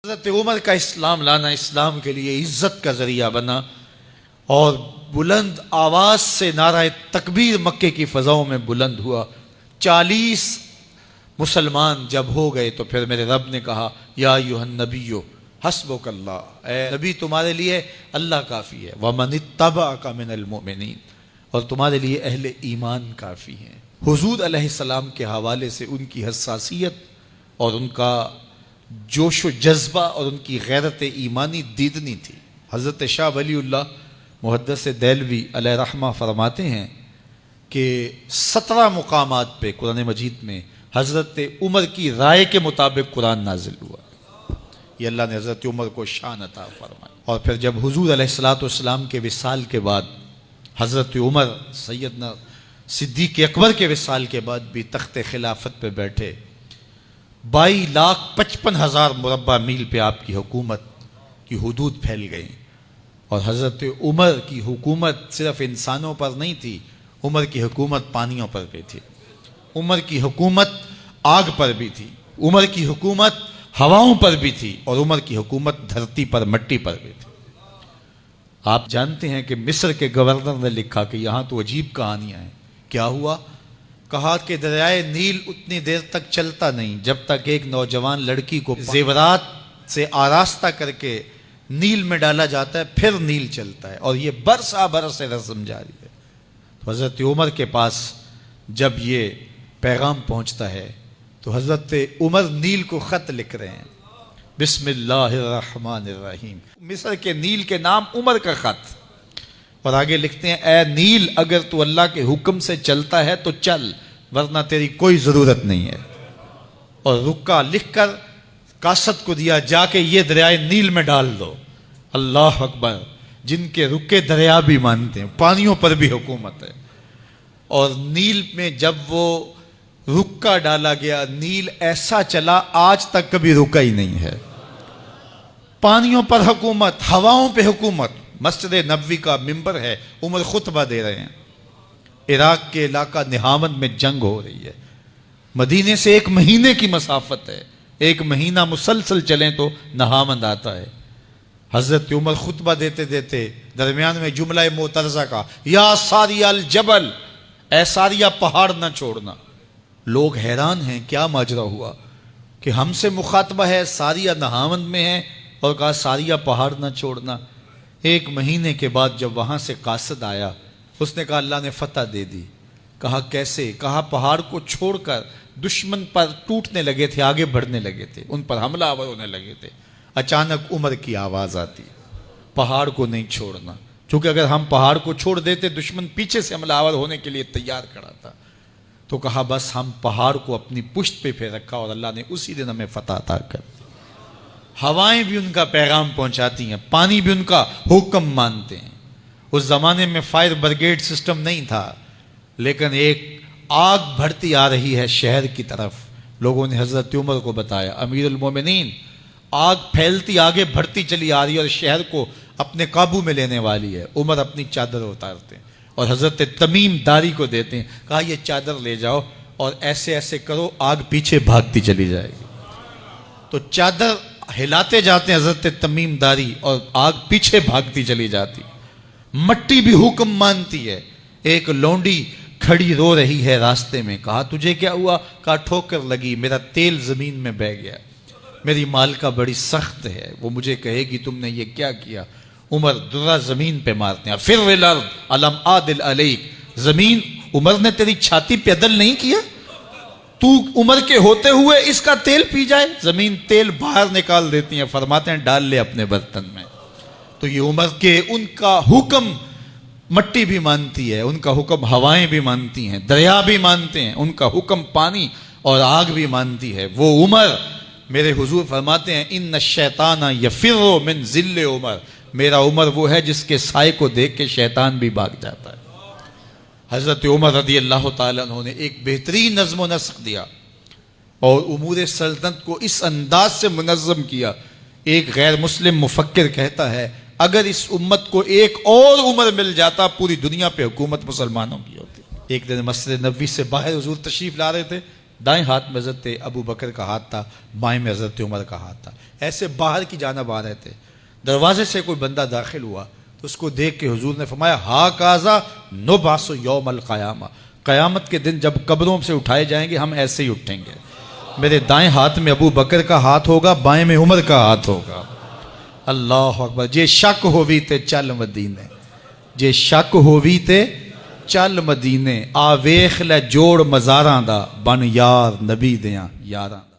حضرت عمر کا اسلام لانا اسلام کے لیے عزت کا ذریعہ بنا اور بلند آواز سے نعرہ تکبیر مکے کی فضاؤں میں بلند ہوا۔ 40 مسلمان جب ہو گئے تو پھر میرے رب نے کہا یا ایھا النبی حسبک اللہ، اے نبی تمہارے لیے اللہ کافی ہے، ومن اتبعک من المؤمنین، اور تمہارے لیے اہل ایمان کافی ہیں۔ حضور علیہ السلام کے حوالے سے ان کی حساسیت اور ان کا جوش و جذبہ اور ان کی غیرت ایمانی دیدنی تھی۔ حضرت شاہ ولی اللہ محدث دہلوی علیہ رحمہ فرماتے ہیں کہ 17 مقامات پہ قرآن مجید میں حضرت عمر کی رائے کے مطابق قرآن نازل ہوا۔ یہ اللہ نے حضرت عمر کو شان عطا فرمائی۔ اور پھر جب حضور علیہ السلام کے وصال کے بعد حضرت عمر سیدنا صدیق اکبر کے وصال کے بعد بھی تخت خلافت پہ بیٹھے، 22,55,000 مربع میل پہ آپ کی حکومت کی حدود پھیل گئیں، اور حضرت عمر کی حکومت صرف انسانوں پر نہیں تھی، عمر کی حکومت پانیوں پر بھی تھی، عمر کی حکومت آگ پر بھی تھی، عمر کی حکومت ہواؤں پر بھی تھی، اور عمر کی حکومت دھرتی پر مٹی پر بھی تھی۔ آپ جانتے ہیں کہ مصر کے گورنر نے لکھا کہ یہاں تو عجیب کہانیاں ہیں۔ کیا ہوا؟ کہا کہ دریائے نیل اتنی دیر تک چلتا نہیں جب تک ایک نوجوان لڑکی کو زیورات سے آراستہ کر کے نیل میں ڈالا جاتا ہے، پھر نیل چلتا ہے، اور یہ برسا برس رسم جاری ہے۔ تو حضرت عمر کے پاس جب یہ پیغام پہنچتا ہے تو حضرت عمر نیل کو خط لکھ رہے ہیں، بسم اللہ الرحمن الرحیم، مصر کے نیل کے نام عمر کا خط، اور آگے لکھتے ہیں اے نیل اگر تو اللہ کے حکم سے چلتا ہے تو چل، ورنہ تیری کوئی ضرورت نہیں ہے۔ اور رکا لکھ کر کاسد کو دیا، جا کے یہ دریائے نیل میں ڈال دو۔ اللہ اکبر، جن کے رکے دریا بھی مانتے ہیں، پانیوں پر بھی حکومت ہے۔ اور نیل میں جب وہ رکا ڈالا گیا، نیل ایسا چلا آج تک کبھی رکا ہی نہیں ہے۔ پانیوں پر حکومت، ہواؤں پہ حکومت۔ مسجد نبوی کا ممبر ہے، عمر خطبہ دے رہے ہیں، عراق کے علاقہ نہاون میں جنگ ہو رہی ہے، مدینے سے 1 مہینے کی مسافت ہے، 1 مہینہ مسلسل چلیں تو نہاون آتا ہے۔ حضرت عمر خطبہ دیتے دیتے درمیان میں جملہ معترضہ کا، یا ساریہ الجبل، اے ساریہ پہاڑ نہ چھوڑنا۔ لوگ حیران ہیں کیا ماجرا ہوا کہ ہم سے مخاطبہ ہے، ساریہ نہاون میں ہے، اور کہا ساریہ پہاڑ نہ چھوڑنا۔ 1 مہینے کے بعد جب وہاں سے قاصد آیا، اس نے کہا اللہ نے فتح دے دی۔ کہا کیسے؟ کہا پہاڑ کو چھوڑ کر دشمن پر ٹوٹنے لگے تھے، آگے بڑھنے لگے تھے، ان پر حملہ آور ہونے لگے تھے۔ اچانک عمر کی آواز آتی، پہاڑ کو نہیں چھوڑنا، چونکہ اگر ہم پہاڑ کو چھوڑ دیتے دشمن پیچھے سے حملہ آور ہونے کے لیے تیار کھڑا تھا۔ تو کہا بس ہم پہاڑ کو اپنی پشت پہ پھیر رکھا، اور اللہ نے اسی دن ہمیں فتح عطا کر دی۔ ہوائیں بھی ان کا پیغام پہنچاتی ہیں، پانی بھی ان کا حکم مانتے ہیں۔ اس زمانے میں فائر بریگیڈ سسٹم نہیں تھا، لیکن ایک آگ بڑھتی آ رہی ہے شہر کی طرف، لوگوں نے حضرت عمر کو بتایا، امیر المومنین آگ پھیلتی آگے بڑھتی چلی آ رہی ہے اور شہر کو اپنے قابو میں لینے والی ہے۔ عمر اپنی چادر اتارتے ہیں اور حضرت تمیم داری کو دیتے ہیں، کہا یہ چادر لے جاؤ اور ایسے ایسے کرو، آگ پیچھے بھاگتی چلی جائے گی۔ تو چادر ہلاتے جاتے ہیں حضرت تمیم داری، اور آگ پیچھے بھاگتی چلی جاتی۔ مٹی بھی حکم مانتی ہے۔ ایک لونڈی کھڑی رو رہی ہے راستے میں، کہا تجھے کیا ہوا؟ کہا ٹھوکر لگی، میرا تیل زمین میں بہہ گیا، میری مالکہ بڑی سخت ہے، وہ مجھے کہے گی تم نے یہ کیا کیا۔ عمر درہ زمین پہ مارتے ہیں، فر الارض الم عادل علیک، زمین عمر نے تیری چھاتی پہ عدل نہیں کیا؟ تو عمر کے ہوتے ہوئے اس کا تیل پی جائے؟ زمین تیل باہر نکال دیتی ہیں، فرماتے ہیں ڈال لے اپنے برتن میں۔ تو یہ عمر کے ان کا حکم مٹی بھی مانتی ہے، ان کا حکم ہوائیں بھی مانتی ہیں، دریا بھی مانتے ہیں، ان کا حکم پانی اور آگ بھی مانتی ہے۔ وہ عمر، میرے حضور فرماتے ہیں ان الشیطان یفر من ذل عمر، میرا عمر وہ ہے جس کے سائے کو دیکھ کے شیطان بھی بھاگ جاتا ہے۔ حضرت عمر رضی اللہ تعالیٰ عنہ نے ایک بہترین نظم و نسق دیا اور امور سلطنت کو اس انداز سے منظم کیا۔ ایک غیر مسلم مفکر کہتا ہے اگر اس امت کو ایک اور عمر مل جاتا پوری دنیا پہ حکومت مسلمانوں کی ہوتی۔ ایک دن مسجد نبوی سے باہر حضور تشریف لا رہے تھے، دائیں ہاتھ میں حضرت ابو بکر کا ہاتھ تھا، بائیں میں حضرت عمر کا ہاتھ تھا، ایسے باہر کی جانب آ رہے تھے۔ دروازے سے کوئی بندہ داخل ہوا تو اس کو دیکھ کے حضور نے فرمایا ہا کازا نبعث یوم القیامہ، قیامت کے دن جب قبروں سے اٹھائے جائیں گے ہم ایسے ہی اٹھیں گے۔ میرے دائیں ہاتھ میں ابو بکر کا ہاتھ ہوگا، بائیں میں عمر کا ہاتھ ہوگا۔ اللہ اکبر۔ جے شک ہووی تے چل مدینے، جے شک ہووی تے چل مدینے، آ ویکھ لے جوڑ مزاراں دا، بن یار نبی دیاں یاراں۔